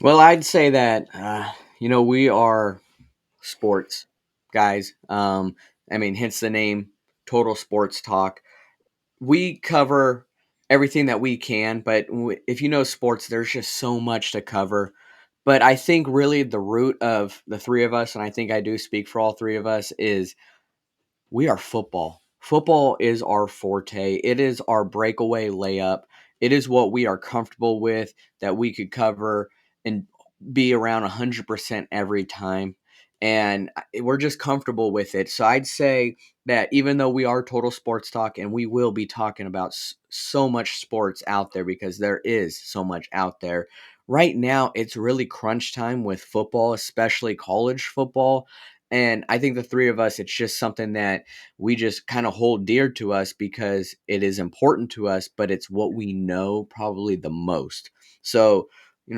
Well, I'd say that we are sports guys. I mean, hence the name, Total Sports Talk. We cover everything that we can, but if you know sports, there's just so much to cover. But I think really the root of the three of us, and I think I do speak for all three of us, is we are football. Football is our forte. It is our breakaway layup. It is what we are comfortable with that we could cover and be around 100% every time. And we're just comfortable with it. So I'd say that even though we are total sports talk and we will be talking about so much sports out there because there is so much out there, right now it's really crunch time with football, especially college football. And I think the three of us, it's just something that we just kind of hold dear to us because it is important to us, but it's what we know probably the most. So,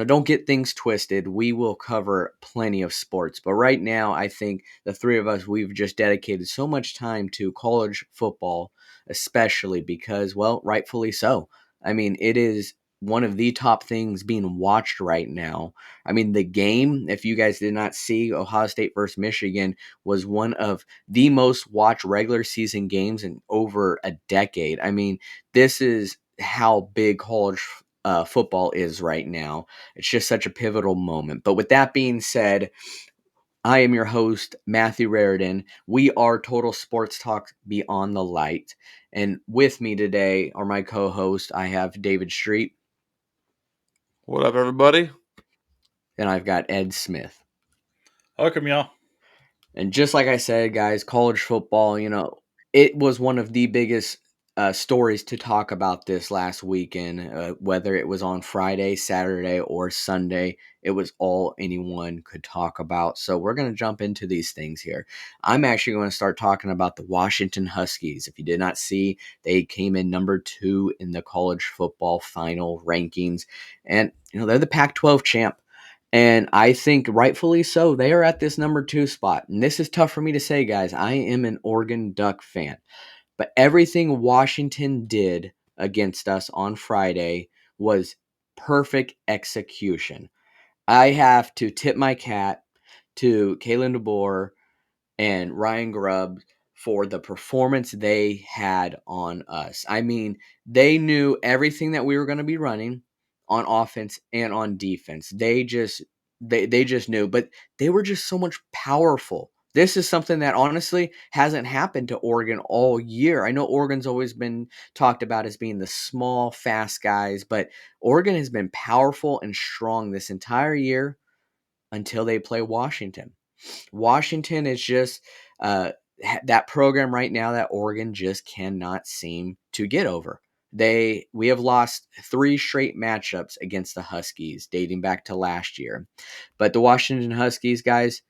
don't get things twisted. We will cover plenty of sports. But right now, I think the three of us, we've just dedicated so much time to college football, especially because, well, rightfully so. I mean, it is one of the top things being watched right now. I mean, the game, if you guys did not see Ohio State versus Michigan, was one of the most watched regular season games in over a decade. I mean, this is how big college football is right now. It's just such a pivotal moment. But with that being said, I am your host, Matthew Raridan. We are Total Sports Talk Beyond the Light. And with me today are my co host. I have David Street, What up, everybody? and I've got Ed Smith. Welcome, y'all. And just like I said, guys, college football, it was one of the biggest stories to talk about this last weekend, whether it was on Friday, Saturday, or Sunday. It was all anyone could talk about. So we're going to jump into these things here. I'm actually going to start talking about the Washington Huskies. If you did not see, they came in number 2 in the college football final rankings. And, they're the Pac 12 champ. And I think rightfully so. They are at this number 2 spot. And this is tough for me to say, guys. I am an Oregon Duck fan. But everything Washington did against us on Friday was perfect execution. I have to tip my cap to Kalen DeBoer and Ryan Grubb for the performance they had on us. I mean, they knew everything that we were going to be running on offense and on defense. They just knew, but they were just so much powerful. This is something that honestly hasn't happened to Oregon all year. I know Oregon's always been talked about as being the small, fast guys, but Oregon has been powerful and strong this entire year until they play Washington. Washington is just that program right now that Oregon just cannot seem to get over. We have lost 3 straight matchups against the Huskies dating back to last year. But the Washington Huskies, guys,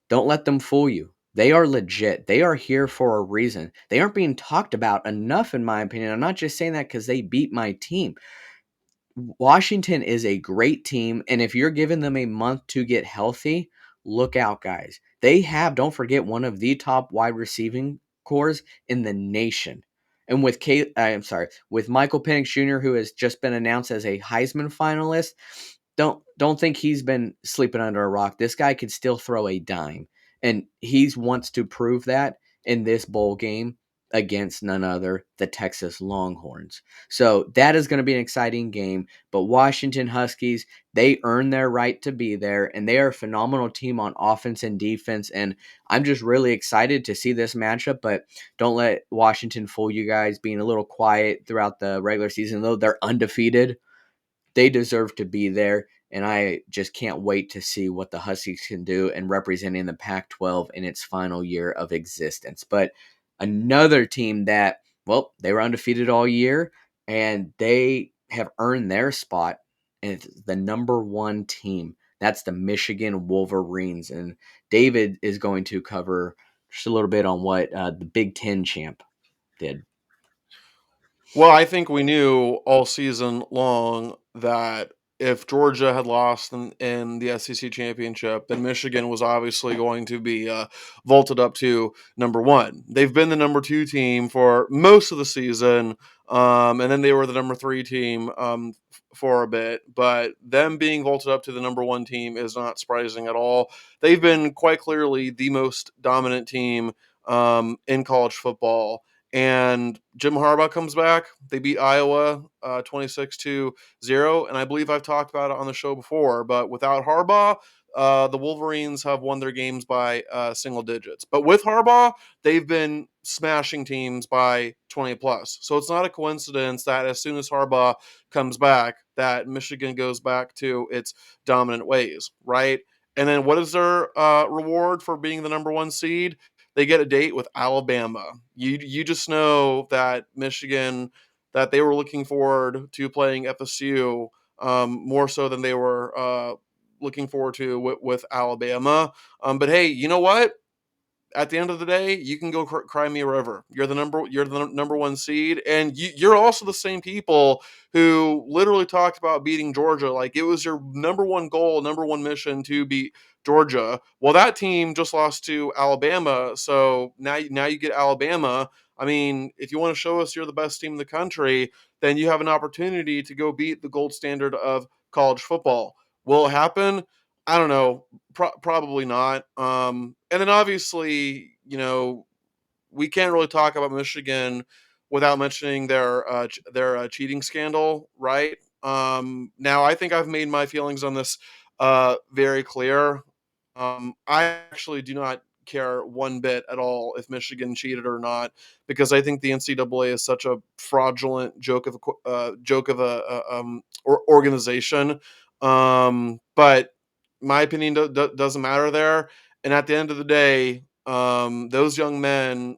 don't let them fool you. They are legit. They are here for a reason. They aren't being talked about enough, in my opinion. I'm not just saying that because they beat my team. Washington is a great team, and if you're giving them a month to get healthy, look out, guys. They have, don't forget, one of the top wide receiving cores in the nation. And with Michael Penix Jr., who has just been announced as a Heisman finalist, don't think he's been sleeping under a rock. This guy could still throw a dime, and he wants to prove that in this bowl game against none other the Texas Longhorns. So that is going to be an exciting game. But Washington Huskies, they earn their right to be there, and they are a phenomenal team on offense and defense. And I'm just really excited to see this matchup. But don't let Washington fool you guys being a little quiet throughout the regular season, though they're undefeated. They deserve to be there. And I just can't wait to see what the Huskies can do in representing the Pac 12 in its final year of existence. But another team that, well, they were undefeated all year and they have earned their spot. And it's the number 1 team. That's the Michigan Wolverines. And David is going to cover just a little bit on what the Big Ten champ did. Well, I think we knew all season long that if Georgia had lost in the SEC championship, then Michigan was obviously going to be vaulted up to number one. They've been the number two team for most of the season, and then they were the number three team for a bit. But them being vaulted up to the number one team is not surprising at all. They've been quite clearly the most dominant team in college football. And Jim Harbaugh comes back. They beat Iowa 26-0, and I believe I've talked about it on the show before. But without Harbaugh, the Wolverines have won their games by single digits. But with Harbaugh, they've been smashing teams by 20 plus. So it's not a coincidence that as soon as Harbaugh comes back, that Michigan goes back to its dominant ways, right? And then what is their reward for being the number one seed? They get a date with Alabama. You just know that Michigan, that they were looking forward to playing FSU more so than they were looking forward to with Alabama. But hey, you know what? At the end of the day, you can go cry me a river. You're the number one seed, and you're also the same people who literally talked about beating Georgia. Like it was your number one goal, number one mission to beat Georgia. Well, that team just lost to Alabama, so now you get Alabama. I mean, if you want to show us you're the best team in the country, then you have an opportunity to go beat the gold standard of college football. Will it happen? I don't know. Probably not. And then obviously, we can't really talk about Michigan without mentioning their cheating scandal, right? Now, I think I've made my feelings on this very clear. I actually do not care one bit at all if Michigan cheated or not, because I think the NCAA is such a fraudulent joke of a organization. But my opinion doesn't matter there. And at the end of the day, those young men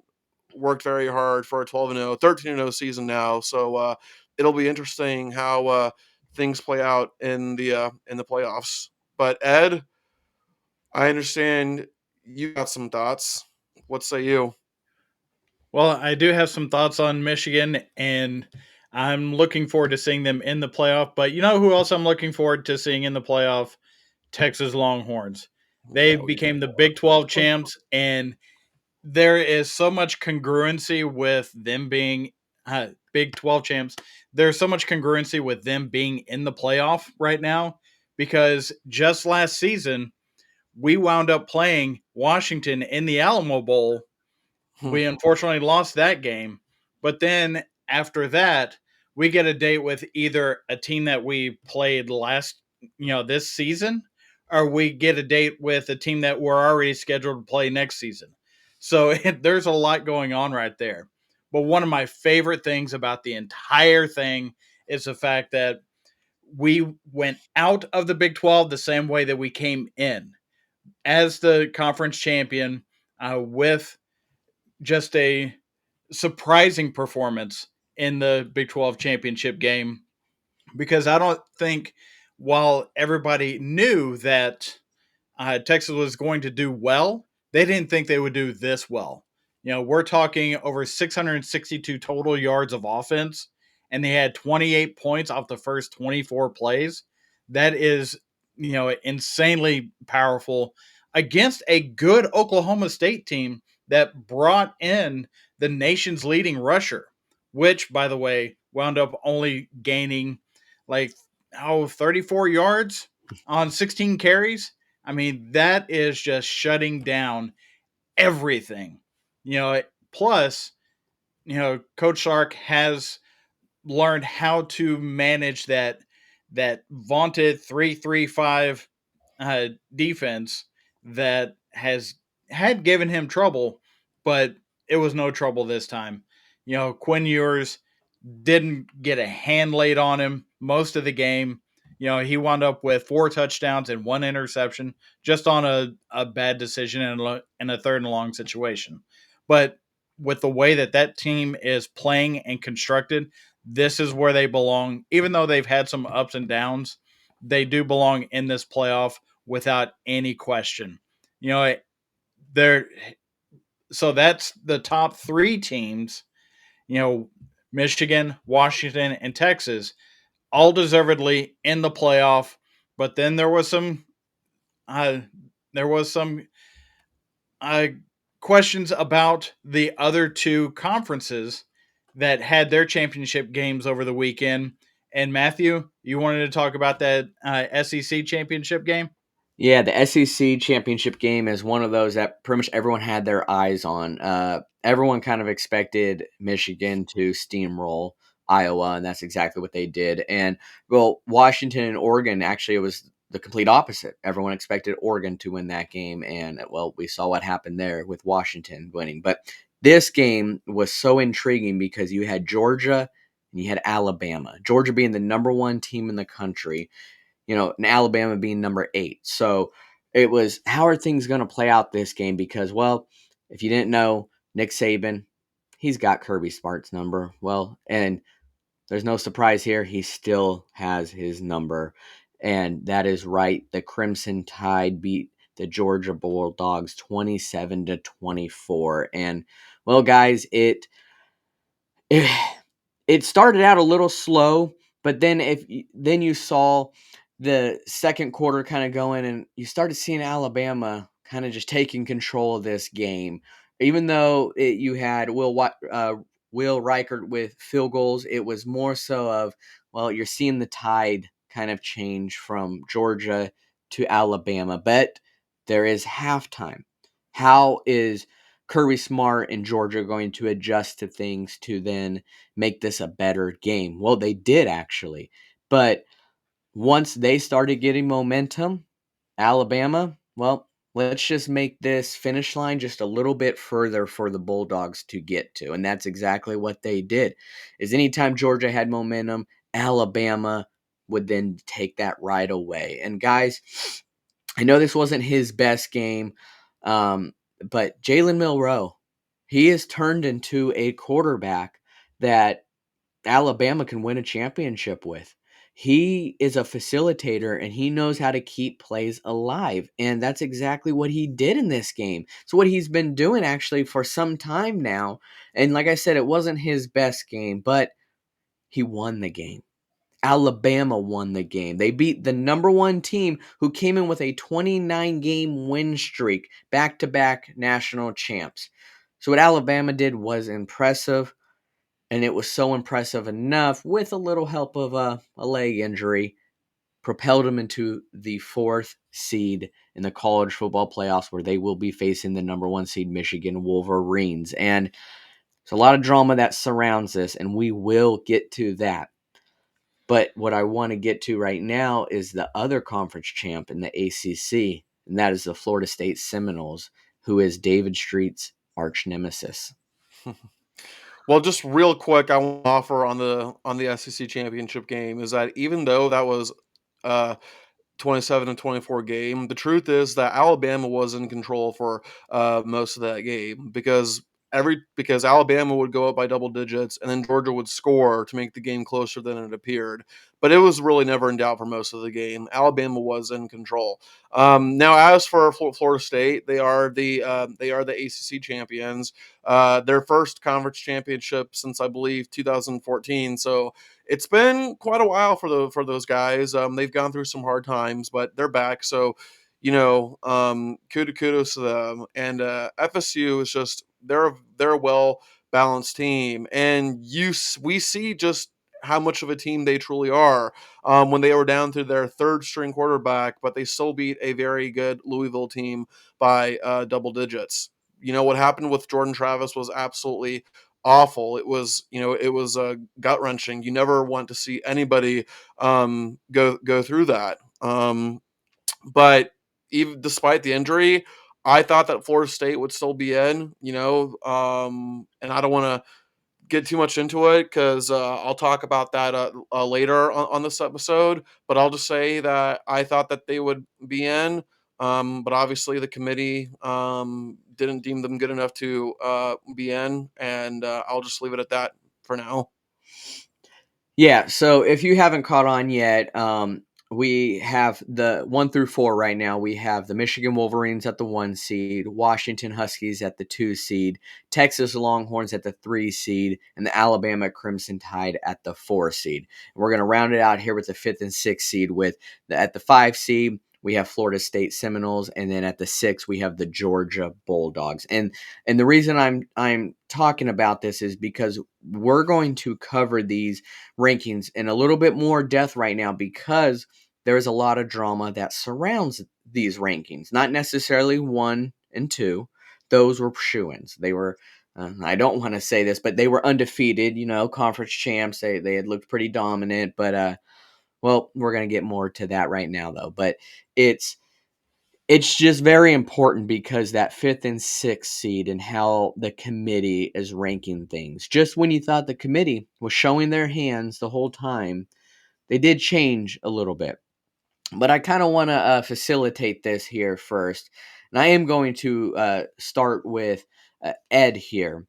worked very hard for a 12-0, 13-0 season now. So it'll be interesting how things play out in the playoffs. But Ed, I understand you got some thoughts. What say you? Well, I do have some thoughts on Michigan, and I'm looking forward to seeing them in the playoff. But you know who else I'm looking forward to seeing in the playoff? Texas Longhorns. They Yeah, we became the Big 12 champs, and there is so much congruency with them being Big 12 champs. There's so much congruency with them being in the playoff right now because just last season, we wound up playing Washington in the Alamo Bowl. We unfortunately lost that game. But then after that, we get a date with either a team that we played this season, or we get a date with a team that we're already scheduled to play next season. So there's a lot going on right there. But one of my favorite things about the entire thing is the fact that we went out of the Big 12 the same way that we came in as the conference champion with just a surprising performance in the Big 12 championship game because I don't think, while everybody knew that Texas was going to do well, they didn't think they would do this well. We're talking over 662 total yards of offense, and they had 28 points off the first 24 plays. That is, insanely powerful against a good Oklahoma State team that brought in the nation's leading rusher, which, by the way, wound up only gaining like 34 yards on 16 carries. I mean, that is just shutting down everything. Plus, Coach Sark has learned how to manage that vaunted 3-3-5 defense that has had given him trouble, but it was no trouble this time. Quinn Ewers didn't get a hand laid on him most of the game. He wound up with 4 touchdowns and 1 interception just on a bad decision in a third and long situation. But with the way that team is playing and constructed, this is where they belong. Even though they've had some ups and downs, they do belong in this playoff without any question. They're so that's the top 3 teams, Michigan, Washington, and Texas, all deservedly in the playoff. But then uh, there was some uh, questions about the other two conferences that had their championship games over the weekend. And Matthew, you wanted to talk about that SEC championship game? Yeah, the SEC championship game is one of those that pretty much everyone had their eyes on. Everyone kind of expected Michigan to steamroll Iowa, and that's exactly what they did. And well, Washington and Oregon actually it was the complete opposite. Everyone expected Oregon to win that game, and well, we saw what happened there with Washington winning. But this game was so intriguing because you had Georgia and you had Alabama. Georgia being the number one team in the country, and Alabama being number 8. So it was, how are things going to play out this game? Because, well, if you didn't know, Nick Saban, he's got Kirby Smart's number. Well, and there's no surprise here. He still has his number. And that is right. The Crimson Tide beat the Georgia Bulldogs 27-24. And, well, guys, it it started out a little slow, but then then you saw the second quarter kind of going, and you started seeing Alabama kind of just taking control of this game. Even though you had Will Reichert with field goals, it was more so of, well, you're seeing the tide kind of change from Georgia to Alabama, but there is halftime. How is Kirby Smart and Georgia going to adjust to things to then make this a better game? Well, they did actually. But once they started getting momentum, Alabama, well, let's just make this finish line just a little bit further for the Bulldogs to get to. And that's exactly what they did. Is anytime Georgia had momentum, Alabama would then take that right away. And guys, I know this wasn't his best game, but Jalen Milroe, he has turned into a quarterback that Alabama can win a championship with. He is a facilitator and he knows how to keep plays alive. And that's exactly what he did in this game. It's what he's been doing actually for some time now. And like I said, it wasn't his best game, but he won the game. Alabama won the game. They beat the number one team who came in with a 29-game win streak, back-to-back national champs. So what Alabama did was impressive, and it was so impressive enough, with a little help of a leg injury, propelled them into the 4th seed in the college football playoffs, where they will be facing the number 1 seed Michigan Wolverines. And there's a lot of drama that surrounds this, and we will get to that. But what I want to get to right now is the other conference champ in the ACC, and that is the Florida State Seminoles, who is David Street's arch nemesis. Well, just real quick, I want to offer on the SEC championship game is that even though that was uh 27-24 game, the truth is that Alabama was in control for most of that game because Alabama would go up by double digits and then Georgia would score to make the game closer than it appeared. But it was really never in doubt for most of the game. Alabama was in control. Now, as for Florida State, they are the ACC champions. Their first conference championship since I believe 2014. So it's been quite a while for those guys. They've gone through some hard times, but they're back. So, kudos to them. And FSU is just they're a well balanced team, and we see just how much of a team they truly are. When they were down to their third string quarterback, but they still beat a very good Louisville team by double digits. You know what happened with Jordan Travis was absolutely awful. It was gut wrenching. You never want to see anybody go through that. But even despite the injury, I thought that Florida State would still be in. And I don't want to get too much into it because I'll talk about that later on this episode. But I'll just say that I thought that they would be in. But obviously, the committee didn't deem them good enough to be in, and I'll just leave it at that for now. Yeah, so if you haven't caught on yet, we have the 1 through 4 right now. We have the Michigan Wolverines at the 1 seed, Washington Huskies at the 2 seed, Texas Longhorns at the 3 seed, and the Alabama Crimson Tide at the 4 seed. And we're going to round it out here with the 5th and 6th seed at the 5 seed, we have Florida State Seminoles, and then at the 6 we have the Georgia Bulldogs. And the reason I'm talking about this is because we're going to cover these rankings in a little bit more depth right now, because there's a lot of drama that surrounds these rankings. Not necessarily 1 and 2; those were shoo-ins. They were. I don't want to say this, but they were undefeated. Conference champs. They had looked pretty dominant, but well, we're gonna get more to that right now, though. But it's it's just very important, because that 5th and 6th seed and how the committee is ranking things. Just when you thought the committee was showing their hands the whole time, they did change a little bit. But I kind of want to facilitate this here first. And I am going to start with Ed here.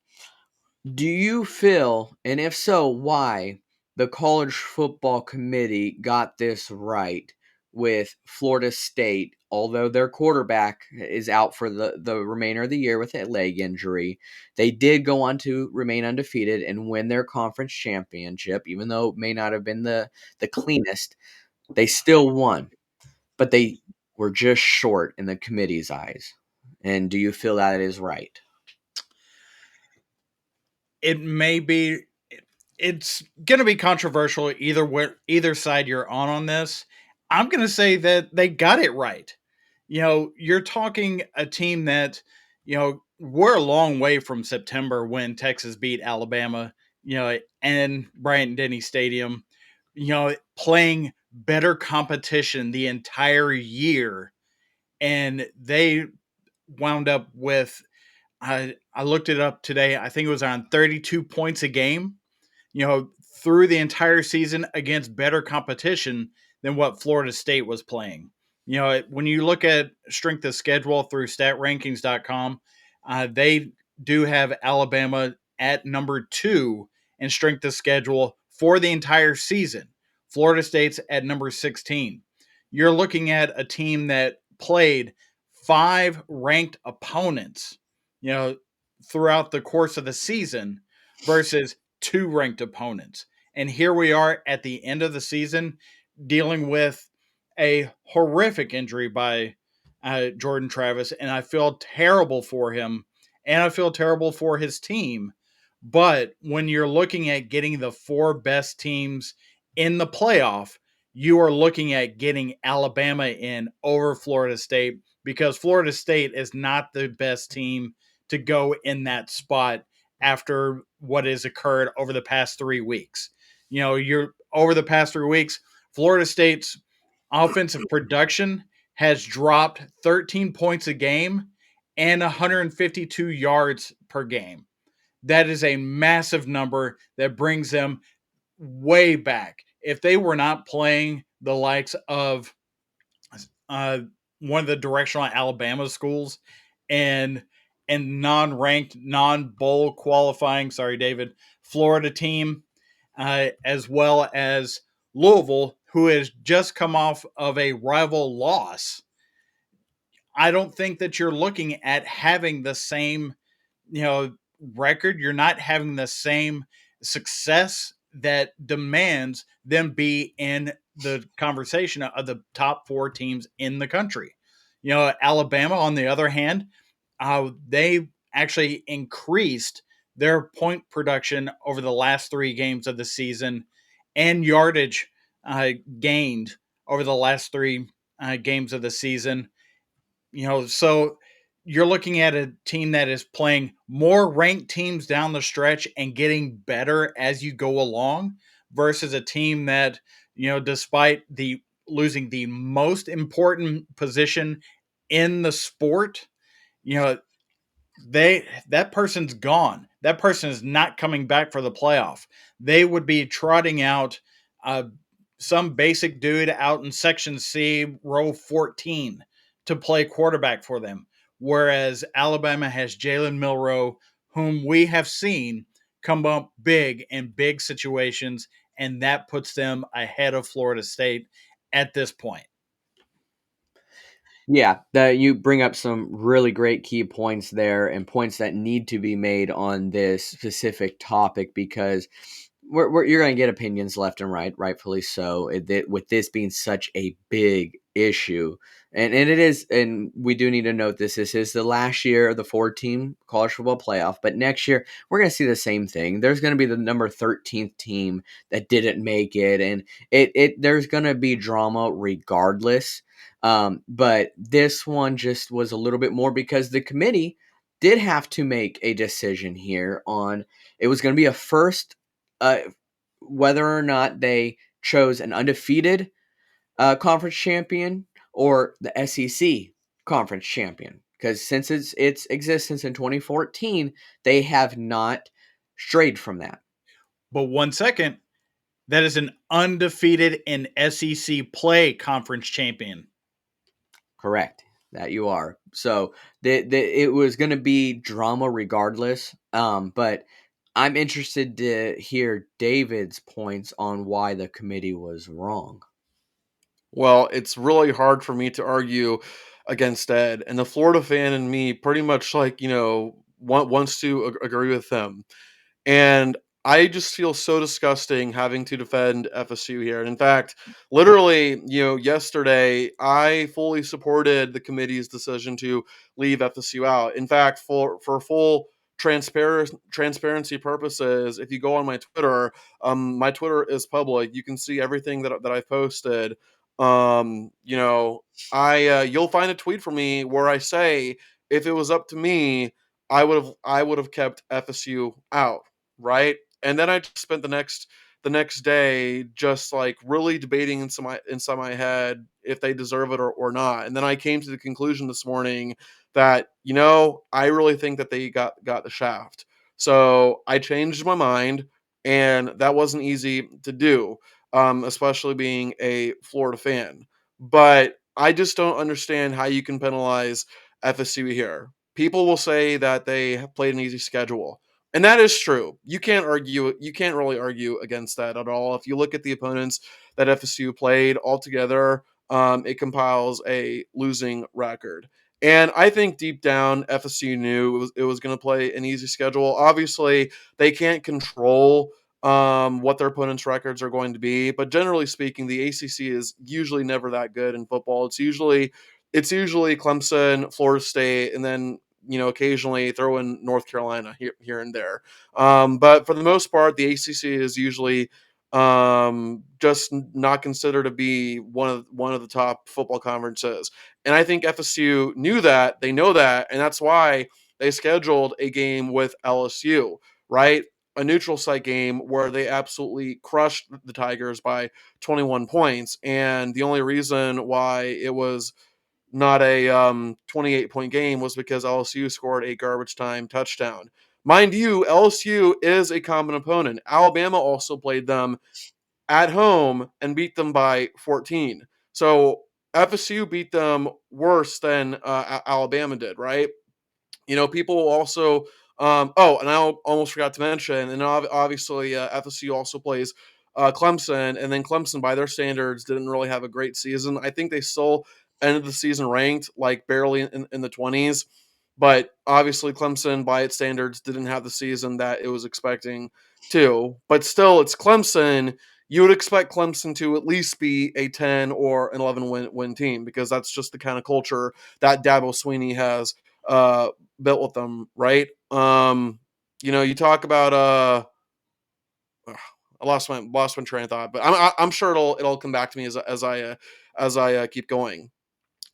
Do you feel, and if so, why, the college football committee got this right with Florida State? Although their quarterback is out for the remainder of the year with a leg injury, they did go on to remain undefeated and win their conference championship. Even though it may not have been the cleanest, they still won. But they were just short in the committee's eyes. And do you feel that is right? It may be. It's going to be controversial either side you're on this. I'm going to say that they got it right. You're talking a team that, we're a long way from September when Texas beat Alabama, and Bryant Denny Stadium, playing better competition the entire year. And they wound up with, I looked it up today, I think it was around 32 points a game, through the entire season against better competition than what Florida State was playing. When you look at strength of schedule through statrankings.com, they do have Alabama at number 2 in strength of schedule for the entire season. Florida State's at number 16. You're looking at a team that played 5 ranked opponents, you know, throughout the course of the season versus 2 ranked opponents. And here we are at the end of the season dealing with a horrific injury by Jordan Travis. And I feel terrible for him and I feel terrible for his team. But when you're looking at getting the 4 best teams in the playoff, you are looking at getting Alabama in over Florida State, because Florida State is not the best team to go in that spot after what has occurred over the past 3 weeks. You're over the past 3 weeks, Florida State's offensive production has dropped 13 points a game and 152 yards per game. That is a massive number that brings them way back. If they were not playing the likes of uh, one of the directional Alabama schools and non-ranked, non-bowl qualifying, sorry, David, Florida team, as well as Louisville, who has just come off of a rival loss, I don't think that you're looking at having the same, record. You're not having the same success that demands them be in the conversation of the top 4 teams in the country. Alabama, on the other hand, they actually increased their point production over the last 3 games of the season and yardage gained over the last 3 games of the season. So you're looking at a team that is playing more ranked teams down the stretch and getting better as you go along versus a team that, despite the losing the most important position in the sport, you know, that person's gone. That person is not coming back for the playoff. They would be trotting out some basic dude out in Section C, row 14, to play quarterback for them. Whereas Alabama has Jalen Milroe, whom we have seen come up big in big situations, and that puts them ahead of Florida State at this point. Yeah, you bring up some really great key points there and points that need to be made on this specific topic because you're going to get opinions left and right, rightfully so, with this being such a big issue. And it is, and we do need to note this is the last year of the 4-team college football playoff, but next year we're going to see the same thing. There's going to be the number 13th team that didn't make it, and there's going to be drama regardless. But this one just was a little bit more because the committee did have to make a decision here on it was going to be a first, uh, whether or not they chose an undefeated conference champion or the SEC conference champion. Because since its existence in 2014, they have not strayed from that. But 1 second, that is an undefeated in SEC play conference champion. Correct. That you are. So it was going to be drama regardless. But I'm interested to hear David's points on why the committee was wrong. Well, it's really hard for me to argue against Ed, and the Florida fan in me pretty much wants to agree with him. And I just feel so disgusting having to defend FSU here. And in fact, literally, yesterday I fully supported the committee's decision to leave FSU out. In fact, for full transparency purposes, if you go on my Twitter is public. You can see everything that I've posted. You'll find a tweet from me where I say if it was up to me, I would have kept FSU out, right? And then I just spent the next day just like really debating inside my head if they deserve it or not. And then I came to the conclusion this morning that I really think that they got the shaft. So I changed my mind, and that wasn't easy to do, especially being a Florida fan. But I just don't understand how you can penalize FSU here. People will say that they have played an easy schedule. And that is true. You can't really argue against that at all. If you look at the opponents that FSU played altogether, it compiles a losing record. And I think deep down, FSU knew it was going to play an easy schedule. Obviously, they can't control what their opponents' records are going to be, but generally speaking, the ACC is usually never that good in football. It's usually Clemson, Florida State, and then occasionally throw in North Carolina here and there. But for the most part, the ACC is usually just not considered to be one of the top football conferences. And I think FSU knew that. They know that, and that's why they scheduled a game with LSU, right? A neutral site game where they absolutely crushed the Tigers by 21 points. And the only reason why it was not a 28-point game was because LSU scored a garbage time touchdown. Mind you, LSU is a common opponent. Alabama also played them at home and beat them by 14. So FSU beat them worse than Alabama did, right? People will also. And I almost forgot to mention, and obviously FSU also plays Clemson, and then Clemson, by their standards, didn't really have a great season. I think they still ended the season ranked like barely in the 20s, but obviously Clemson, by its standards, didn't have the season that it was expecting to. But still, it's Clemson. You would expect Clemson to at least be a 10 or an 11 win team because that's just the kind of culture that Dabo Sweeney has uh, built with them, right? You talk about I lost my train of thought, but I'm sure it'll come back to me as I keep going.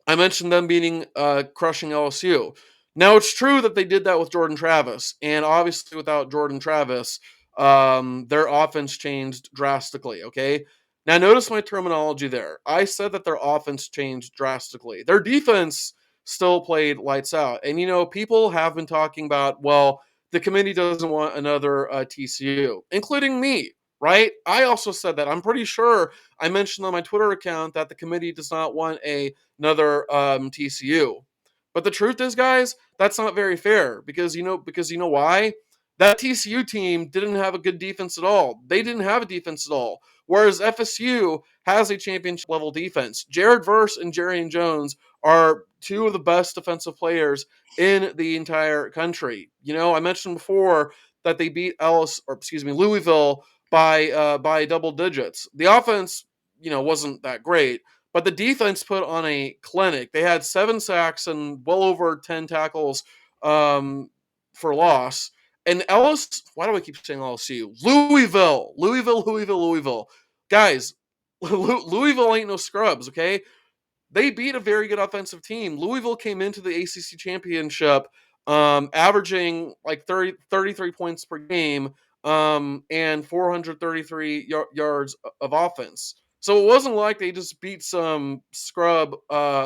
I mentioned them beating crushing LSU. Now it's true that they did that with Jordan Travis, and obviously without Jordan Travis, their offense changed drastically. Okay, now notice my terminology there. I said that their offense changed drastically. Their defense still played lights out, and people have been talking about, well, the committee doesn't want another TCU, including me. Right? I also said that. I'm pretty sure I mentioned on my Twitter account that the committee does not want another TCU. But the truth is, guys, that's not very fair because you know why? That TCU team didn't have a good defense at all. They didn't have a defense at all. whereas FSU has a championship level defense. Jared Verse and Jarian Jones are two of the best defensive players in the entire country. I mentioned before that they beat Louisville by double digits. The offense, wasn't that great, but the defense put on a clinic. They had 7 sacks and well over 10 tackles for loss. And why do I keep saying LSU? Louisville. Guys, Louisville ain't no scrubs, okay? They beat a very good offensive team. Louisville came into the ACC championship averaging like 33 points per game and 433 yards of offense. So it wasn't like they just beat some scrub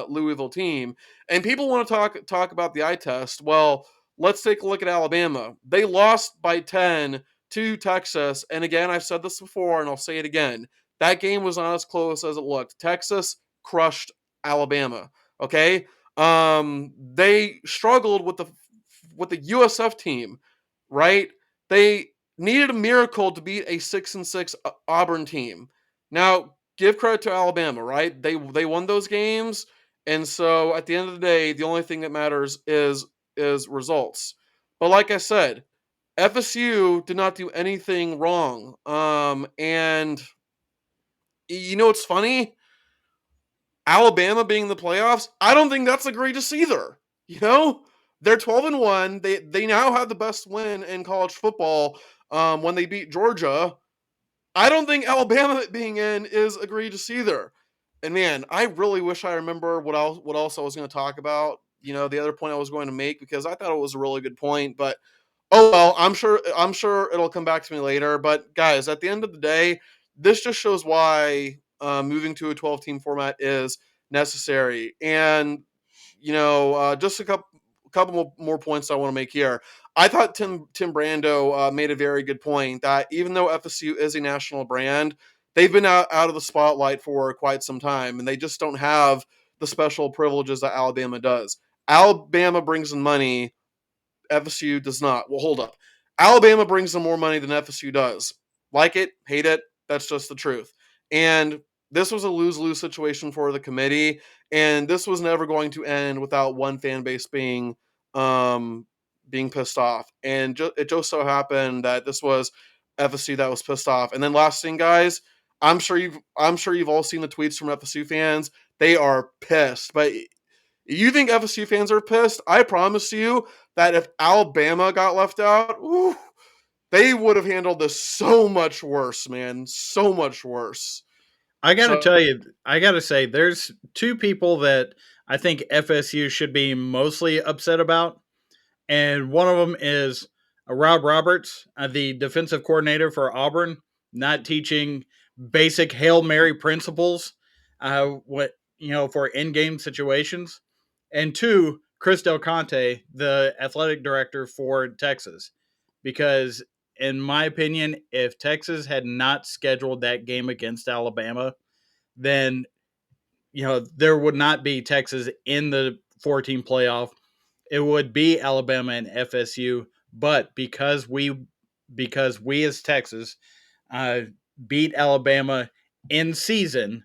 Louisville team. And people want to talk about the eye test. Well, let's take a look at Alabama. They lost by 10 to Texas. And again, I've said this before and I'll say it again. That game was not as close as it looked. Texas crushed Alabama. Okay, they struggled with the USF team, right? They needed a miracle to beat a 6-6 Auburn team. Now, give credit to Alabama, right? They won those games, and so at the end of the day, the only thing that matters is results. But like I said, FSU did not do anything wrong. And what's funny? Alabama being in the playoffs, I don't think that's egregious either. They're 12-1. They now have the best win in college football when they beat Georgia. I don't think Alabama being in is egregious either. And man, I really wish I remember what else I was going to talk about. The other point I was going to make, because I thought it was a really good point, but oh well, I'm sure it'll come back to me later. But guys, at the end of the day, this just shows why moving to a 12-team format is necessary. And just a couple more points I want to make here. I thought Tim Brando made a very good point that even though FSU is a national brand, they've been out of the spotlight for quite some time, and they just don't have the special privileges that Alabama does. Alabama brings in money, FSU does not. Well, hold up. Alabama brings in more money than FSU does. Like it, hate it, that's just the truth. And this was a lose-lose situation for the committee, and this was never going to end without one fan base being pissed off. And it just so happened that this was FSU that was pissed off. And then last thing, guys, I'm sure you've all seen the tweets from FSU fans. They are pissed. But you think FSU fans are pissed? I promise you that if Alabama got left out, they would have handled this so much worse, man. So much worse. I got to tell you, I got to say, there's 2 people that I think FSU should be mostly upset about. And one of them is Rob Roberts, the defensive coordinator for Auburn, not teaching basic Hail Mary principles for in-game situations. And 2, Chris Del Conte, the athletic director for Texas. Because in my opinion, if Texas had not scheduled that game against Alabama, then there would not be Texas in the 14 playoff. It would be Alabama and FSU, but because we as Texas beat Alabama in season,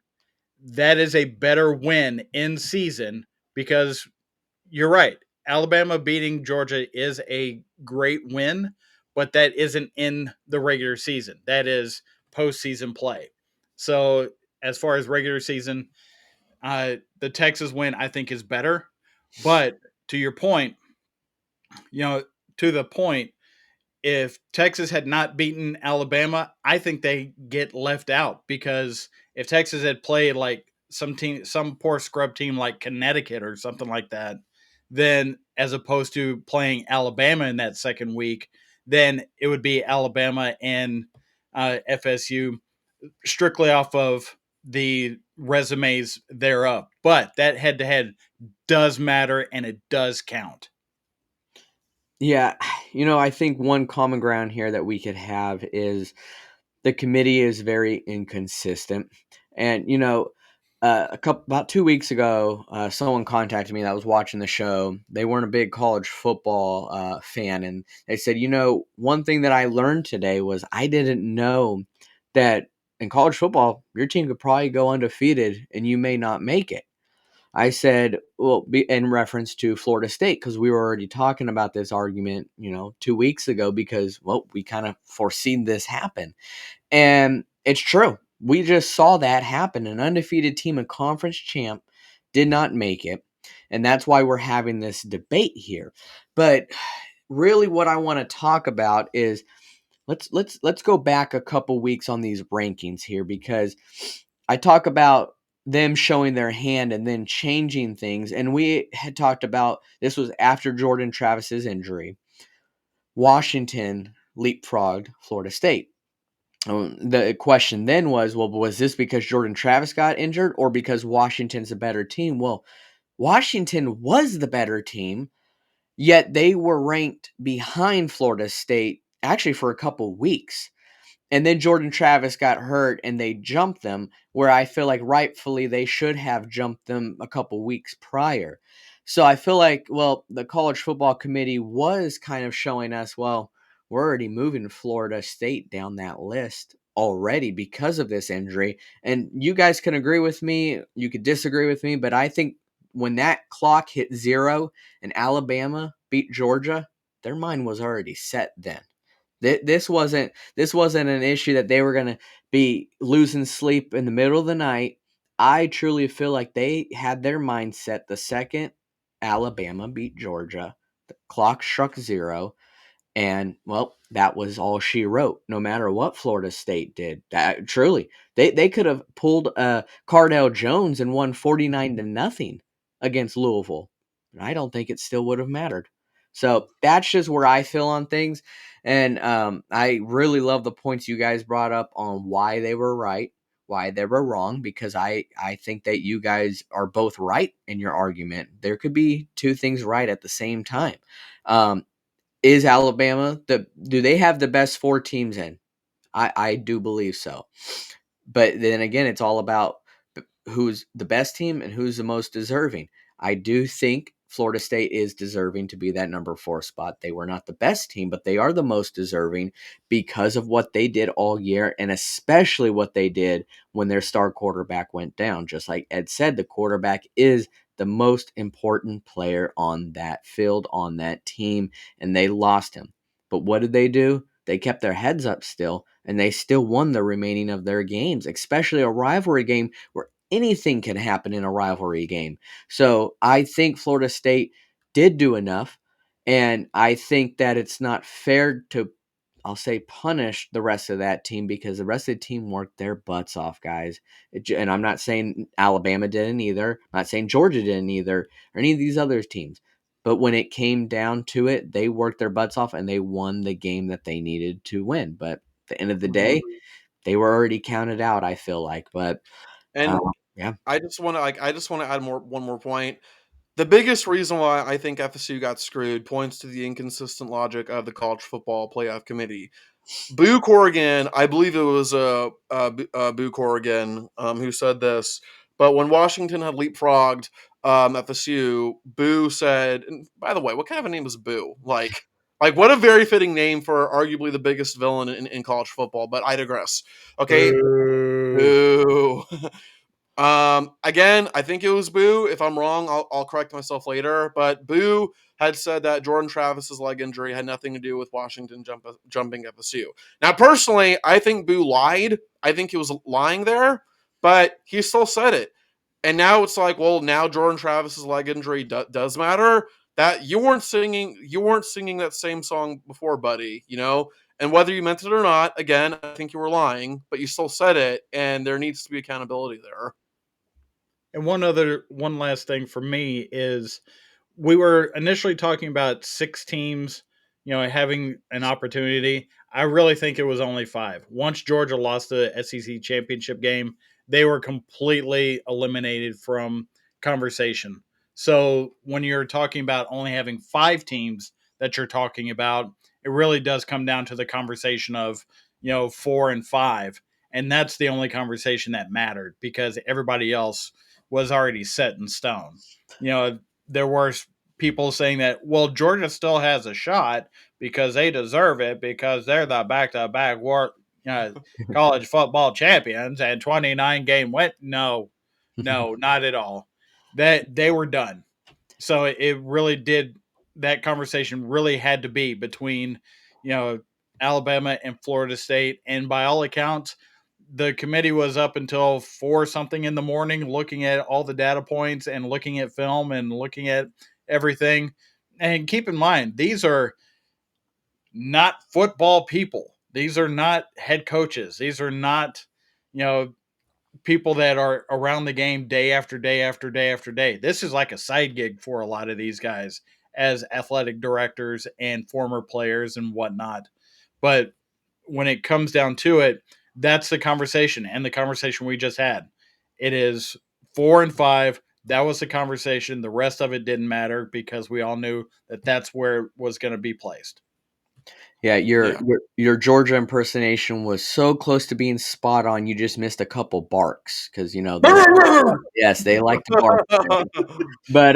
that is a better win in season, because you're right. Alabama beating Georgia is a great win, but that isn't in the regular season. That is postseason play. So as far as regular season, the Texas win I think is better. But to your point, to the point, if Texas had not beaten Alabama, I think they get left out, because if Texas had played like some poor scrub team like Connecticut or something like that, then as opposed to playing Alabama in that second week, then it would be Alabama and FSU strictly off of the resumes thereof. But that head to head does matter, and it does count. Yeah, I think one common ground here that we could have is the committee is very inconsistent. And, about 2 weeks ago, someone contacted me that was watching the show. They weren't a big college football fan. And they said, one thing that I learned today was I didn't know that in college football, your team could probably go undefeated and you may not make it. I said, well, in reference to Florida State, because we were already talking about this argument, 2 weeks ago, because, well, we kind of foreseen this happen. And it's true. We just saw that happen. An undefeated team, a conference champ, did not make it. And that's why we're having this debate here. But really what I want to talk about is let's go back a couple weeks on these rankings here, because I talk about them showing their hand and then changing things. And we had talked about this was after Jordan Travis's injury. Washington leapfrogged Florida State. The question then was, well, was this because Jordan Travis got injured or because Washington's a better team? Well, Washington was the better team, yet they were ranked behind Florida State actually for a couple weeks. And then Jordan Travis got hurt and they jumped them, where I feel like rightfully they should have jumped them a couple weeks prior. So I feel like, well, the college football committee was kind of showing us, well, we're already moving Florida State down that list already because of this injury. And you guys can agree with me, you could disagree with me, but I think when that clock hit 0 and Alabama beat Georgia, their mind was already set then. This wasn't an issue that they were going to be losing sleep in the middle of the night. I truly feel like they had their mindset the second Alabama beat Georgia. The clock struck 0, and well, that was all she wrote. No matter what Florida State did, that truly they could have pulled Cardale Jones and won 49-0 against Louisville, and I don't think it still would have mattered. So that's just where I feel on things, and I really love the points you guys brought up on why they were right, why they were wrong, because I think that you guys are both right in your argument. There could be two things right at the same time. Is Alabama do they have the best 4 teams in? I do believe so. But then again, it's all about who's the best team and who's the most deserving. I do think Florida State is deserving to be that number 4 spot. They were not the best team, but they are the most deserving because of what they did all year, and especially what they did when their star quarterback went down. Just like Ed said, the quarterback is the most important player on that field, on that team, and they lost him. But what did they do? They kept their heads up still, and they still won the remaining of their games, especially a rivalry game where anything can happen in a rivalry game. So I think Florida State did do enough, and I think that it's not fair to, I'll say, punish the rest of that team, because the rest of the team worked their butts off, guys. And I'm not saying Alabama didn't either. I'm not saying Georgia didn't either, or any of these other teams. But when it came down to it, they worked their butts off and they won the game that they needed to win. But at the end of the day, they were already counted out, I feel like. But And yeah. I just want to add one more point. The biggest reason why I think FSU got screwed points to the inconsistent logic of the college football playoff committee. Boo Corrigan, I believe it was Boo Corrigan who said this, but when Washington had leapfrogged FSU, Boo said, and by the way, what kind of a name is Boo? Like what a very fitting name for arguably the biggest villain in college football, but I digress. Okay, Boo. Again, I think it was Boo. If I'm wrong, I'll correct myself later. But Boo had said that Jordan Travis's leg injury had nothing to do with Washington jumping FSU. Now, personally, I think Boo lied. I think he was lying there, but he still said it. And now it's like, well, now Jordan Travis's leg injury does matter. That you weren't singing that same song before, buddy. And whether you meant it or not, again, I think you were lying, but you still said it, and there needs to be accountability there. And one last thing for me is we were initially talking about 6 teams, having an opportunity. I really think it was only 5. Once Georgia lost the SEC championship game, they were completely eliminated from conversation. So when you're talking about only having 5 teams that you're talking about, it really does come down to the conversation of, 4 and 5. And that's the only conversation that mattered because everybody else was already set in stone. There were people saying that, well, Georgia still has a shot because they deserve it because they're the back-to-back college football champions and 29-game win. No, not at all. That they were done. So it really did. That conversation really had to be between, Alabama and Florida State, and by all accounts, the committee was up until 4 something in the morning looking at all the data points and looking at film and looking at everything. And keep in mind, these are not football people. These are not head coaches. These are not, people that are around the game day after day after day after day. This is like a side gig for a lot of these guys as athletic directors and former players and whatnot. But when it comes down to it, that's the conversation, and the conversation we just had. It is 4 and 5. That was the conversation. The rest of it didn't matter because we all knew that that's where it was going to be placed. Yeah, Yeah. your Georgia impersonation was so close to being spot on. You just missed a couple barks because yes, they like to bark. But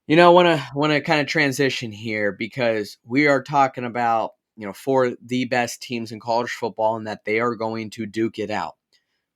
want to kind of transition here because we are talking about four the best teams in college football and that they are going to duke it out.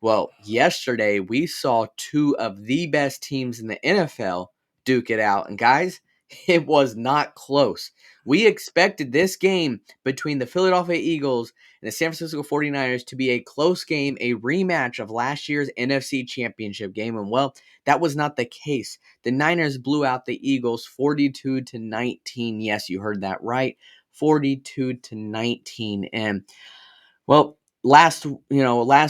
Well, yesterday we saw two of the best teams in the NFL duke it out. And guys, it was not close. We expected this game between the Philadelphia Eagles and the San Francisco 49ers to be a close game, a rematch of last year's NFC Championship game. And well, that was not the case. The Niners blew out the Eagles 42-19. Yes, you heard that right. 42-19. And well, last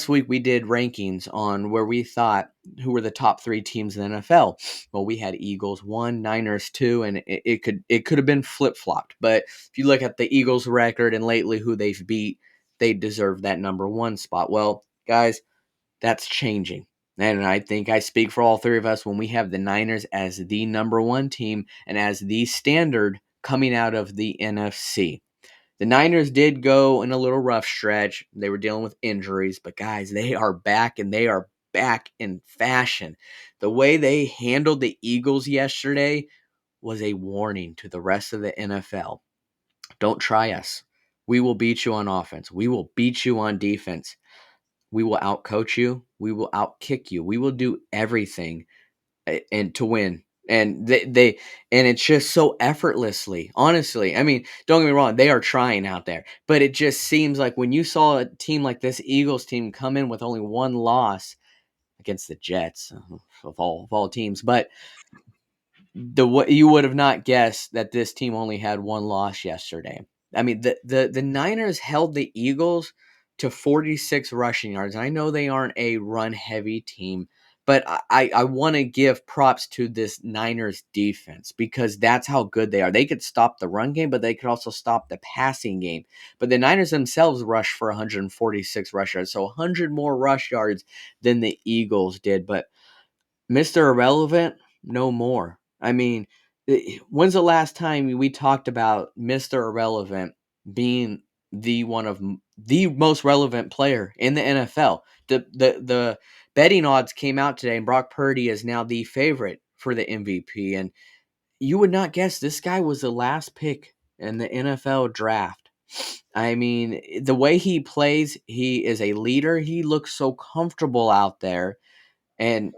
week we did rankings on where we thought who were the top 3 teams in the NFL. Well, we had Eagles 1, Niners 2, and it could have been flip-flopped. But if you look at the Eagles record and lately who they've beat, they deserve that number 1 spot. Well, guys, that's changing. And I think I speak for all 3 of us when we have the Niners as the number 1 team and as the standard coming out of the NFC. The Niners did go in a little rough stretch. They were dealing with injuries, but guys, they are back and they are back in fashion. The way they handled the Eagles yesterday was a warning to the rest of the NFL. Don't try us. We will beat you on offense. We will beat you on defense. We will outcoach you. We will outkick you. We will do everything and to win. And they and it's just so effortlessly. Honestly, I mean, don't get me wrong, they are trying out there, but it just seems like when you saw a team like this Eagles team come in with only 1 loss against the Jets of all teams, but you would have not guessed that this team only had 1 loss yesterday. I mean, the Niners held the Eagles to 46 rushing yards. I know they aren't a run heavy team, but I want to give props to this Niners defense because that's how good they are. They could stop the run game, but they could also stop the passing game. But the Niners themselves rushed for 146 rush yards, so 100 more rush yards than the Eagles did. But Mr. Irrelevant, no more. I mean, when's the last time we talked about Mr. Irrelevant being the most relevant player in the NFL? The betting odds came out today, and Brock Purdy is now the favorite for the MVP. And you would not guess this guy was the last pick in the NFL draft. I mean, the way he plays, he is a leader. He looks so comfortable out there, and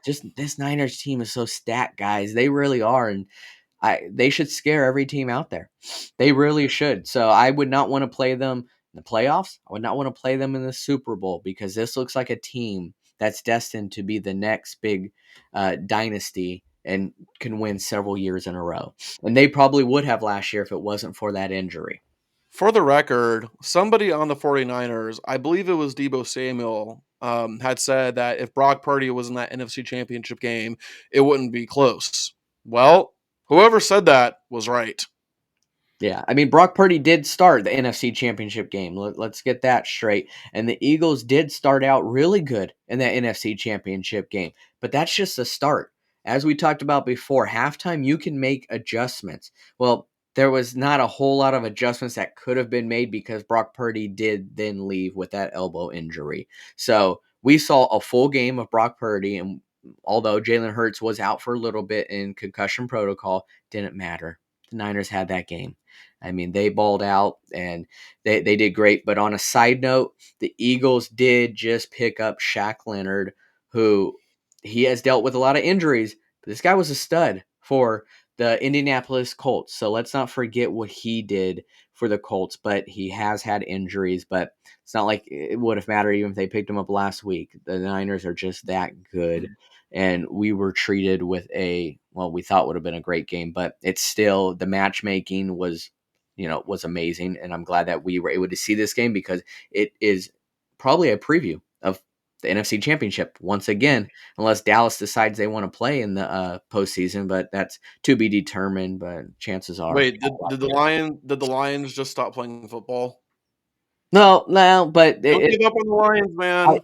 just this Niners team is so stacked, guys. They really are, and they should scare every team out there. They really should. So I would not want to play them in the playoffs. I would not want to play them in the Super Bowl because this looks like a team that's destined to be the next big dynasty and can win several years in a row. And they probably would have last year if it wasn't for that injury. For the record, somebody on the 49ers, I believe it was Debo Samuel, had said that if Brock Purdy was in that NFC Championship game, it wouldn't be close. Well, whoever said that was right. Yeah, I mean, Brock Purdy did start the NFC Championship game. Let's get that straight. And the Eagles did start out really good in that NFC Championship game, but that's just a start. As we talked about before, halftime, you can make adjustments. Well, there was not a whole lot of adjustments that could have been made because Brock Purdy did then leave with that elbow injury. So we saw a full game of Brock Purdy, and although Jalen Hurts was out for a little bit in concussion protocol, didn't matter. the Niners had that game. I mean, they balled out and they did great. But on a side note, the Eagles did just pick up Shaq Leonard, who he has dealt with a lot of injuries, but this guy was a stud for the Indianapolis Colts. So let's not forget what he did for the Colts, but he has had injuries, but it's not like it would have mattered even if they picked him up last week. The Niners are just that good. And we were treated with we thought would have been a great game, but it's still, the matchmaking was amazing. And I'm glad that we were able to see this game because it is probably a preview of the NFC Championship once again, unless Dallas decides they want to play in the postseason, but that's to be determined. But chances are, Wait, did the Lions just stop playing football? no, but Don't give up on the Lions, man.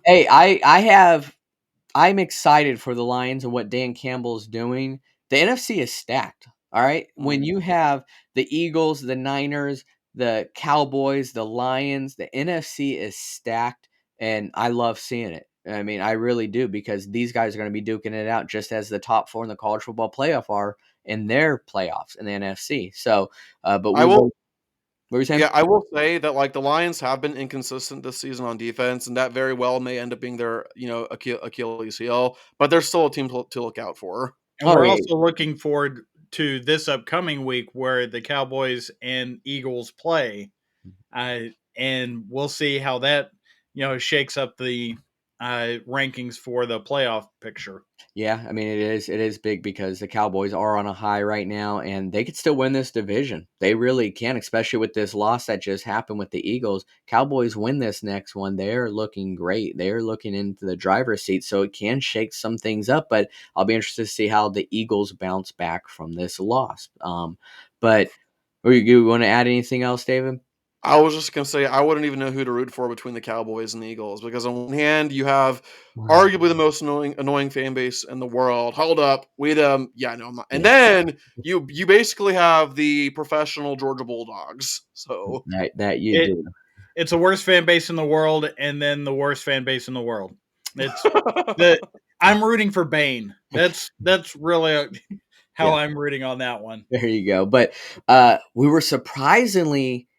I'm excited for the Lions and what Dan Campbell's doing. The NFC is stacked. All right. When you have the Eagles, the Niners, the Cowboys, the Lions, the NFC is stacked. And I love seeing it. I mean, I really do, because these guys are going to be duking it out just as the top four in the college football playoff are in their playoffs in the NFC. So, but I we will will. What were you saying? Yeah, I will say that, like, the Lions have been inconsistent this season on defense, and that very well may end up being their, Achilles heel, but they're still a team to look out for. And Oh, we're yeah. also looking forward to this upcoming week where the Cowboys and Eagles play. And we'll see how that, shakes up the rankings for the playoff picture. Yeah, I mean it is big because the Cowboys are on a high right now and they could still win this division. They really can, especially with this loss that just happened with the Eagles. Cowboys win this next one, they're looking great. They're looking into the driver's seat, so it can shake some things up, but I'll be interested to see how the Eagles bounce back from this loss. But you want to add anything else, David? I was just gonna say I wouldn't even know who to root for between the Cowboys and the Eagles because on one hand you have arguably the most annoying fan base in the world. Hold up, yeah, no, I'm not. And Yeah, then you basically have the professional Georgia Bulldogs. So that you It, do. it's the worst fan base in the world, and then the worst fan base in the world. It's the I'm rooting for Bane. That's really how Yeah. I'm rooting on that one. There you go. But we were surprisingly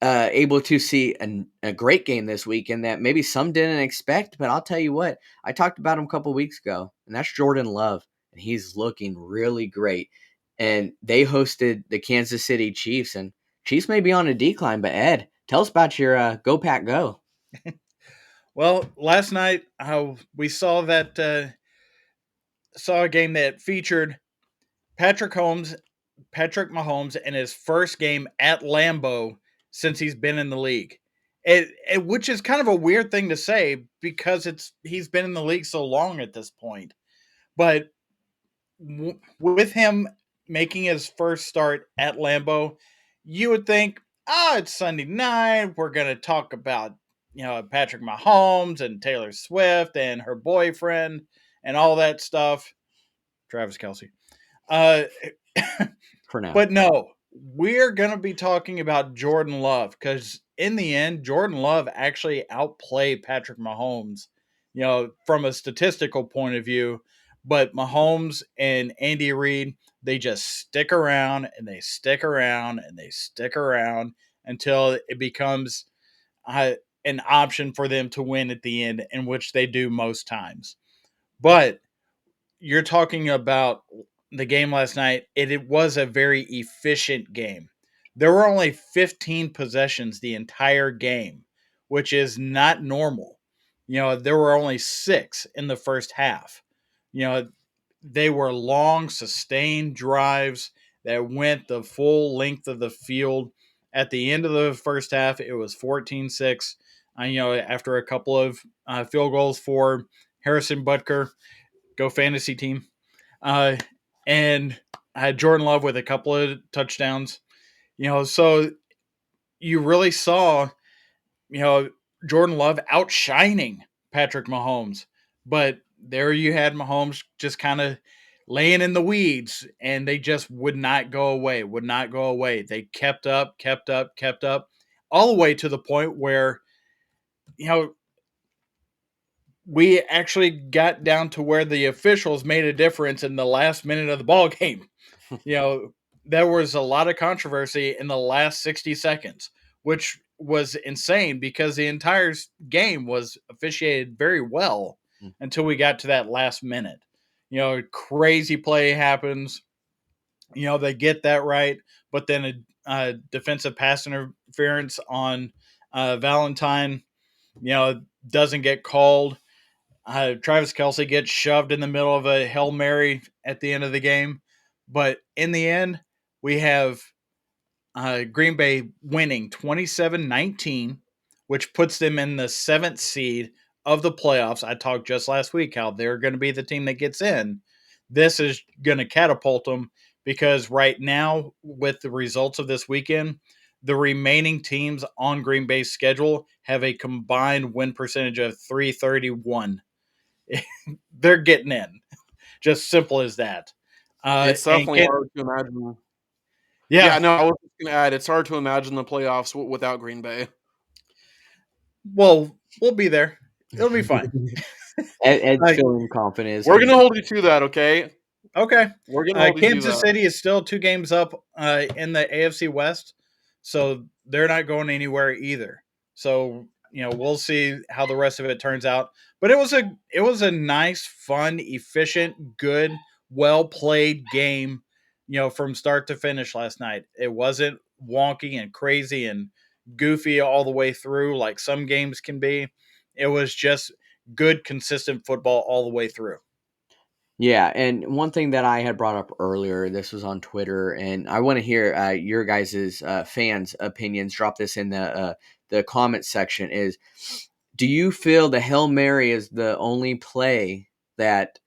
able to see a great game this weekend that maybe some didn't expect. But I'll tell you what, I talked about him a couple weeks ago, and that's Jordan Love, and he's looking really great. And they hosted the Kansas City Chiefs, and Chiefs may be on a decline. But Ed, tell us about your Go Pack Go. Well, last night we saw a game that featured Patrick Mahomes in his first game at Lambeau since he's been in the league. Which is kind of a weird thing to say because he's been in the league so long at this point. But with him making his first start at Lambeau, you would think, it's Sunday night. We're going to talk about, Patrick Mahomes and Taylor Swift and her boyfriend and all that stuff. Travis Kelce. Uh, For now. but no, we're going to be talking about Jordan Love because in the end, Jordan Love actually outplayed Patrick Mahomes, from a statistical point of view. But Mahomes and Andy Reid, they just stick around and they stick around and they stick around until it becomes an option for them to win at the end, in which they do most times. But you're talking about the game last night. It was a very efficient game. There were only 15 possessions the entire game, which is not normal. There were only 6 in the first half. They were long, sustained drives that went the full length of the field. At the end of the first half, it was 14-6. After a couple of field goals for Harrison Butker, go fantasy team. And I had Jordan Love with a couple of touchdowns. So you really saw, Jordan Love outshining Patrick Mahomes. But there you had Mahomes just kind of laying in the weeds, and they just would not go away, would not go away. They kept up, all the way to the point where, we actually got down to where the officials made a difference in the last minute of the ball game. there was a lot of controversy in the last 60 seconds, which was insane because the entire game was officiated very well Mm. until we got to that last minute. Crazy play happens. They get that right, but then a defensive pass interference on Valentine, doesn't get called. Travis Kelce gets shoved in the middle of a Hail Mary at the end of the game. But in the end, we have Green Bay winning 27-19, which puts them in the 7th seed of the playoffs. I talked just last week how they're going to be the team that gets in. This is going to catapult them because right now, with the results of this weekend, the remaining teams on Green Bay's schedule have a combined win percentage of 331. They're getting in. Just simple as that. It's And definitely hard to imagine. yeah, Yeah, no, I was just going to add, it's hard to imagine the playoffs without Green Bay. well, we'll be there. It'll be fine. Ed's Like, feeling confident. It's We're gonna going to hold you to that, okay? okay. We're going to hold you to Kansas that. City is still 2 games up in the AFC West, so they're not going anywhere either. So we'll see how the rest of it turns out. But it was a nice, fun, efficient, good, well played game. From start to finish last night. It wasn't wonky and crazy and goofy all the way through like some games can be. It was just good, consistent football all the way through. Yeah, and one thing that I had brought up earlier, this was on Twitter, and I want to hear your guys' fans' opinions. Drop this in the comment section. Is do you feel the Hail Mary is the only play that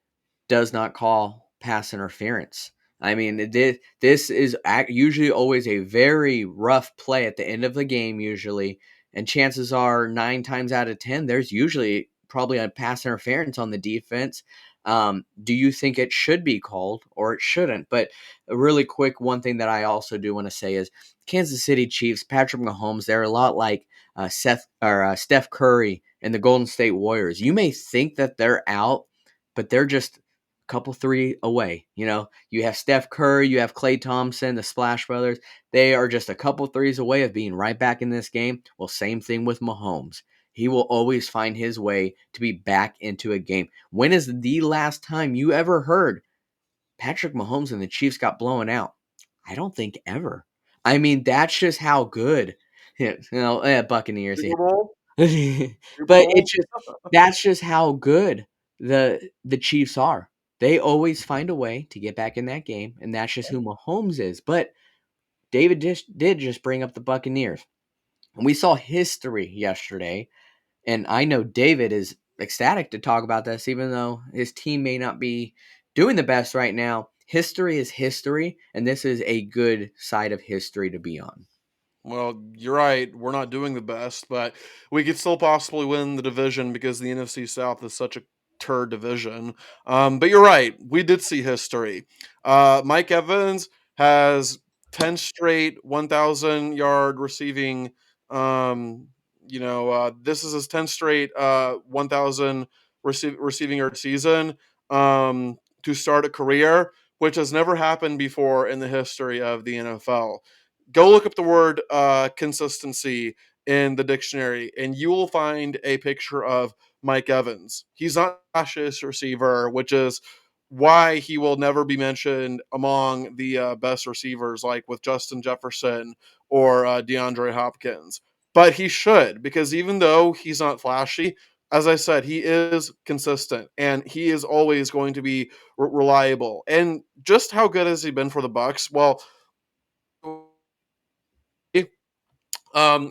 does not call pass interference? I mean, this is usually always a very rough play at the end of the game, usually, and chances are 9 times out of 10, there's usually probably a pass interference on the defense. Do you think it should be called or it shouldn't? But a really quick one thing that I also do want to say is Kansas City Chiefs, Patrick Mahomes, they're a lot like Steph Curry and the Golden State Warriors. You may think that they're out, but they're just couple three away. You have Steph Curry, you have Klay Thompson, the Splash Brothers. They are just a couple threes away of being right back in this game. Well, same thing with Mahomes. He will always find his way to be back into a game. When is the last time you ever heard Patrick Mahomes and the Chiefs got blown out? I don't think ever. I mean, that's just how good. Buccaneers. Super Bowl? But Super Bowl? that's just how good the Chiefs are. They always find a way to get back in that game, and that's just who Mahomes is. But David did just bring up the Buccaneers. And we saw history yesterday, and I know David is ecstatic to talk about this, even though his team may not be doing the best right now. History is history, and this is a good side of history to be on. Well, you're right. We're not doing the best, but we could still possibly win the division because the NFC South is such a turd division. But you're right. We did see history. Mike Evans has 10 straight 1,000-yard receiving. This is his 10 straight 1,000 receiving yard season to start a career, which has never happened before in the history of the NFL. Go look up the word consistency in the dictionary, and you will find a picture of Mike Evans. He's not a flashiest receiver, which is why he will never be mentioned among the best receivers, like with Justin Jefferson or DeAndre Hopkins. But he should, because even though he's not flashy, as I said, he is consistent and he is always going to be reliable. And just how good has he been for the Bucs? Well,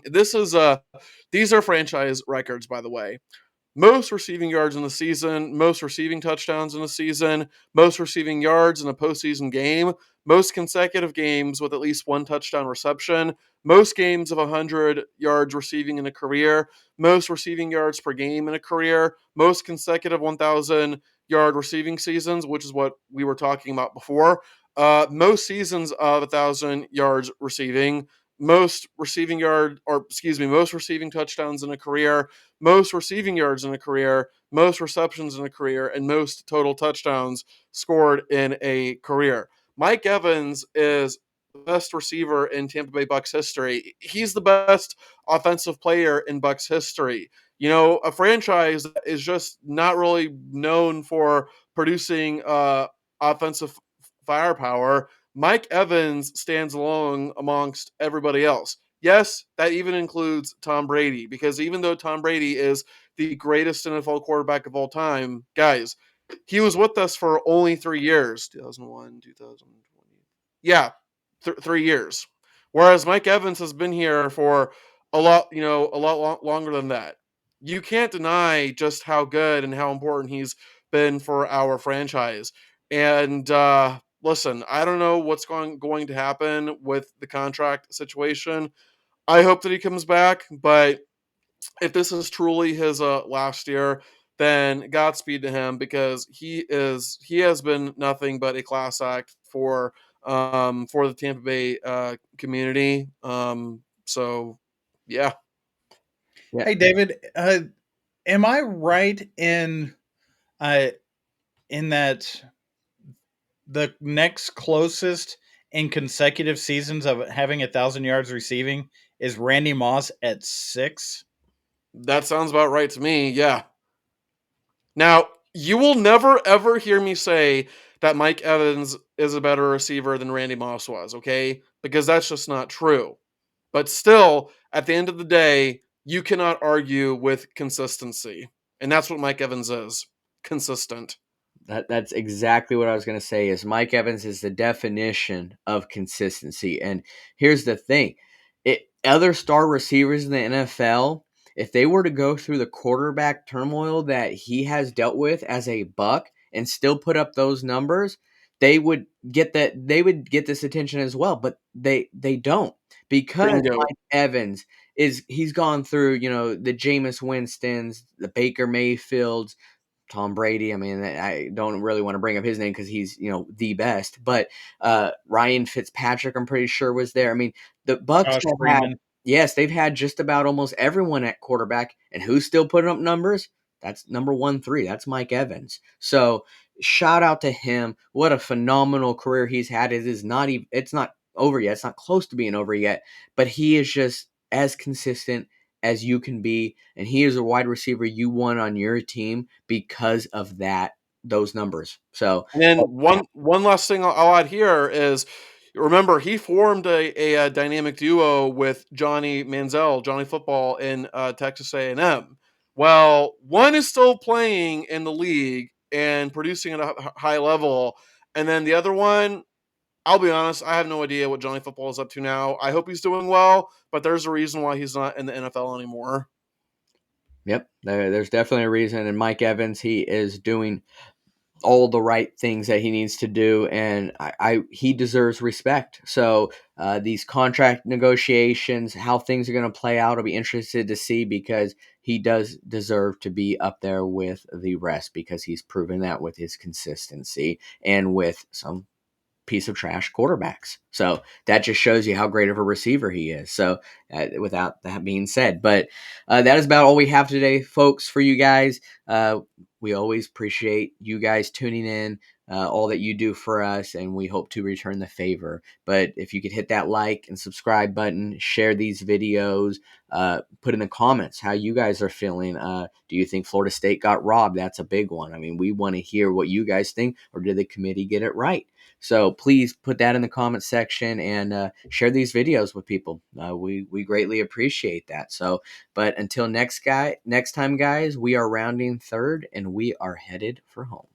this is these are franchise records, by the way. Most receiving yards in the season, most receiving touchdowns in a season, most receiving yards in a postseason game, most consecutive games with at least one touchdown reception, most games of 100 yards receiving in a career, most receiving yards per game in a career, most consecutive 1,000-yard receiving seasons, which is what we were talking about before, most seasons of 1,000 yards receiving, most receiving touchdowns in a career, most receiving yards in a career, most receptions in a career, and most total touchdowns scored in a career. Mike Evans is best receiver in Tampa Bay Bucks history. He's the best offensive player in Bucks history. You know, a franchise that is just not really known for producing offensive firepower. Mike Evans stands alone amongst everybody else. Yes, that even includes Tom Brady, because even though Tom Brady is the greatest NFL quarterback of all time, guys, he was with us for only 3 years, 2001, 2020. Yeah, 3 years. Whereas Mike Evans has been here for a lot longer than that. You can't deny just how good and how important he's been for our franchise. And listen, I don't know what's going to happen with the contract situation. I hope that he comes back, but if this is truly his last year, then Godspeed to him, because he has been nothing but a class act for the Tampa Bay community. So yeah. Yeah, Hey, David, am I right uh, in that the next closest in consecutive seasons of having 1,000 yards receiving is Randy Moss at 6? That sounds about right to me. Yeah. Now, you will never ever hear me say that Mike Evans is a better receiver than Randy Moss was, okay? Because that's just not true. But still, at the end of the day, you cannot argue with consistency. And that's what Mike Evans is. Consistent. that's exactly what I was going to say. Is Mike Evans is the definition of consistency. And here's the thing: other star receivers in the NFL, if they were to go through the quarterback turmoil that he has dealt with as a Buck and still put up those numbers, they would get that. They would get this attention as well. But they don't, because Bingo. Mike Evans he's gone through the Jameis Winstons, the Baker Mayfields, Tom Brady. I mean, I don't really want to bring up his name because he's the best. But Ryan Fitzpatrick, I'm pretty sure, was there. I mean, the Bucks Josh have had, Freeman. yes, they've had just about almost everyone at quarterback, and who's still putting up numbers? That's number 1-3. That's Mike Evans. So shout out to him. What a phenomenal career he's had. It is not even. It's not over yet. It's not close to being over yet. But he is just as consistent as you can be, and he is a wide receiver you want on your team because of those numbers. So And then one last thing I'll add here is, remember, he formed a dynamic duo with Johnny Manziel, Johnny Football, in Texas A&M. Well, one is still playing in the league and producing at a high level, and then the other one, I'll be honest, I have no idea what Johnny Football is up to now. I hope he's doing well, but there's a reason why he's not in the NFL anymore. yep, there's definitely a reason. And Mike Evans, he is doing all the right things that he needs to do, and he deserves respect. So these contract negotiations, how things are going to play out, I'll be interested to see, because he does deserve to be up there with the rest, because he's proven that with his consistency and with some piece of trash quarterbacks. So that just shows you how great of a receiver he is. So without that being said, but that is about all we have today, folks, for you guys. We always appreciate you guys tuning in, all that you do for us, and we hope to return the favor. But if you could hit that like and subscribe button, share these videos, put in the comments how you guys are feeling. Do you think Florida State got robbed? That's a big one. I mean, we want to hear what you guys think, or did the committee get it right? So please put that in the comment section, and share these videos with people. We greatly appreciate that. So, but until next time, guys, we are rounding third and we are headed for home.